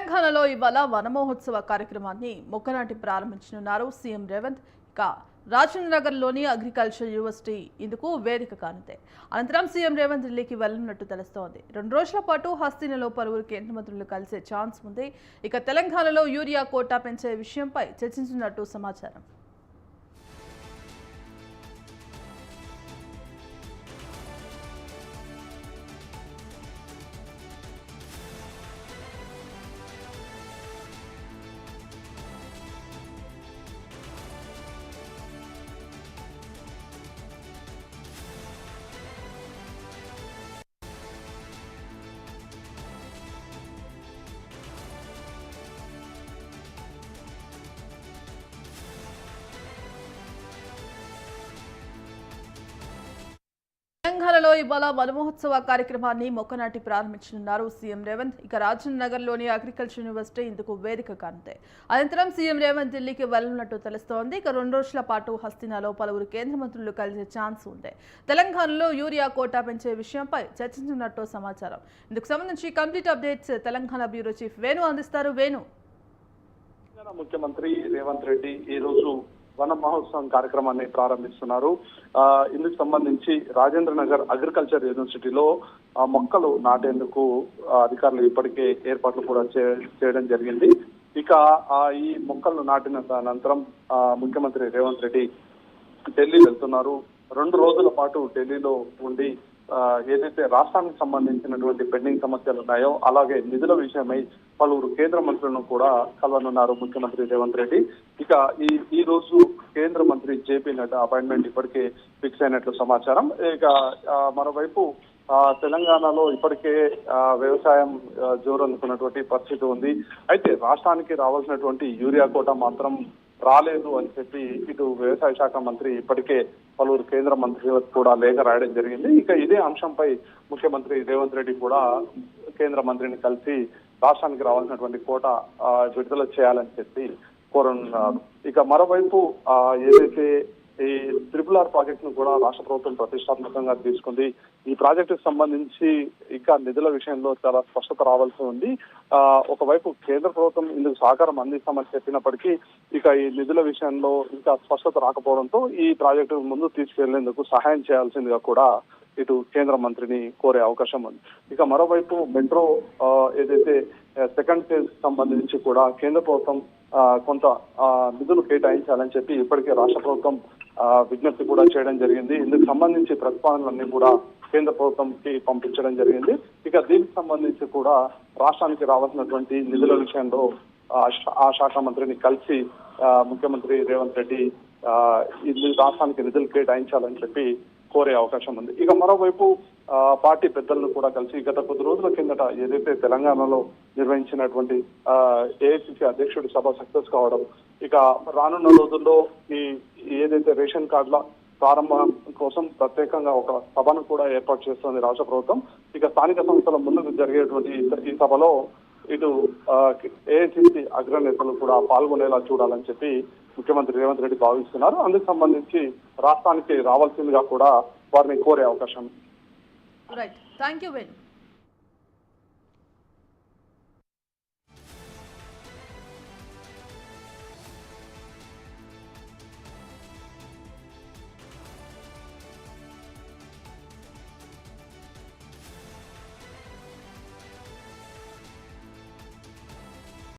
తెలంగాణలో ఇవాళ వనమహోత్సవ కార్యక్రమాన్ని మొక్కనాటి ప్రారంభించనున్నారు సీఎం రేవంత్. ఇక రాజేంద్రనగర్లోని అగ్రికల్చర్ యూనివర్సిటీ ఇందుకు వేదిక కానుంది. అనంతరం సీఎం రేవంత్ ఢిల్లీకి వెళ్లనున్నట్టు తెలుస్తోంది. 2 రోజుల పాటు హస్తినలో పలువురు కేంద్ర మంత్రులు కలిసే ఛాన్స్ ఉంది. ఇక తెలంగాణలో యూరియా కోటా పెంచే విషయంపై చర్చించినట్టు సమాచారం. తెలంగాణలో ఇవాళ వనమహోత్సవ కార్యక్రమాన్ని మొక్కనాటి ప్రారంభించనున్నారు సీఎం రేవంత్. ఇక రాజేంద్రనగర్లోని అగ్రికల్చర్ యూనివర్సిటీ ఇందుకు వేదిక కానుంది. అనంతరం సీఎం రేవంత్ ఢిల్లీకి వెళ్లనున్నట్టు తెలుస్తోంది. ఇక 2 రోజుల పాటు హస్తినాలో పలువురు కేంద్ర మంత్రులు కలిసే ఛాన్స్ ఉంది. తెలంగాణలో యూరియా కోటా పెంచే విషయంపై చర్చించినట్టు సమాచారం. ఇందుకు సంబంధించి complete updates Telangana bureau chief Venu అందిస్తారు. వేణు, ముఖ్యమంత్రి రేవంత్ రెడ్డి ఈ రోజు వన మహోత్సవం కార్యక్రమాన్ని ప్రారంభిస్తున్నారు. ఇందుకు సంబంధించి రాజేంద్ర నగర్ అగ్రికల్చర్ యూనివర్సిటీలో మొక్కలు నాటేందుకు అధికారులు ఇప్పటికే ఏర్పాట్లు కూడా చేయడం జరిగింది. ఇక ఈ మొక్కలు నాటిన అనంతరం ముఖ్యమంత్రి రేవంత్ రెడ్డి ఢిల్లీ వెళ్తున్నారు. 2 రోజుల పాటు ఢిల్లీలో ఉండి ఏదైతే రాష్ట్రానికి సంబంధించినటువంటి పెండింగ్ సమస్యలు ఉన్నాయో అలాగే నిధుల విషయమై పలువురు కేంద్ర మంత్రులను కూడా కలవనున్నారు ముఖ్యమంత్రి రేవంత్ రెడ్డి. ఇక ఈ రోజు కేంద్ర మంత్రి జేపీ నడ్డా అపాయింట్మెంట్ ఇప్పటికే ఫిక్స్ అయినట్లు సమాచారం. ఇక మరోవైపు తెలంగాణలో ఇప్పటికే వ్యవసాయం జోరందుకున్నటువంటి పరిస్థితి ఉంది. అయితే రాష్ట్రానికి రావాల్సినటువంటి యూరియా కోటా మాత్రం రాలేదు అని చెప్పి ఇటు వ్యవసాయ శాఖ మంత్రి ఇప్పటికే పలువురు కేంద్ర మంత్రులకు కూడా లేఖ రాయడం జరిగింది. ఇక ఇదే అంశంపై ముఖ్యమంత్రి రేవంత్ రెడ్డి కూడా కేంద్ర మంత్రిని కలిసి రాష్ట్రానికి రావాల్సినటువంటి కోటా విడుదల చేయాలని చెప్పి కోరనున్నారు. ఇక మరోవైపు ఏదైతే ఈ RRR ప్రాజెక్ట్ ను కూడా రాష్ట్ర ప్రభుత్వం ప్రతిష్టాత్మకంగా తీసుకుంది. ఈ ప్రాజెక్టుకు సంబంధించి ఇంకా నిధుల విషయంలో చాలా స్పష్టత రావాల్సి ఉంది. ఒకవైపు కేంద్ర ప్రభుత్వం ఇందుకు సహకారం అందిస్తామని చెప్పినప్పటికీ ఇక ఈ నిధుల విషయంలో ఇంకా స్పష్టత రాకపోవడంతో ఈ ప్రాజెక్టు ముందు తీసుకెళ్లేందుకు సహాయం చేయాల్సిందిగా కూడా ఇటు కేంద్ర మంత్రిని కోరే అవకాశం ఉంది. ఇక మరోవైపు మెట్రో ఏదైతే సెకండ్ ఫేజ్ సంబంధించి కూడా కేంద్ర ప్రభుత్వం కొంత నిధులు కేటాయించాలని చెప్పి ఇప్పటికే రాష్ట్ర ప్రభుత్వం విజ్ఞప్తి కూడా చేయడం జరిగింది. ఇందుకు సంబంధించి ప్రతిపాదనలన్నీ కూడా కేంద్ర ప్రభుత్వంకి పంపించడం జరిగింది. ఇక దీనికి సంబంధించి కూడా రాష్ట్రానికి రావాల్సినటువంటి నిధుల విషయంలో ఆ శాఖ మంత్రిని కలిసి ముఖ్యమంత్రి రేవంత్ రెడ్డి రాష్ట్రానికి నిధులు కేటాయించాలని చెప్పి కోరే అవకాశం ఉంది. ఇక మరోవైపు పార్టీ పెద్దలను కూడా కలిసి గత కొద్ది రోజుల కిందట ఏదైతే తెలంగాణలో నిర్వహించినటువంటి ఏఐసిసి అధ్యక్షుడి సభ సక్సెస్ కావడం, ఇక రానున్న రోజుల్లో ఈ ఏదైతే రేషన్ కార్డుల ప్రారంభం కోసం ప్రత్యేకంగా ఒక సభను కూడా ఏర్పాటు చేస్తుంది రాష్ట్ర ప్రభుత్వం. ఇక స్థానిక సంస్థల ముందుకు జరిగేటువంటి ఈ సభలో ఇటు ఏఐసిసి అగ్రనేతలు కూడా పాల్గొనేలా చూడాలని చెప్పి ముఖ్యమంత్రి రేవంత్ రెడ్డి భావిస్తున్నారు. అందుకు సంబంధించి రాష్ట్రానికి రావాల్సిందిగా కూడా వారిని కోరే అవకాశం. Right, thank you Venu.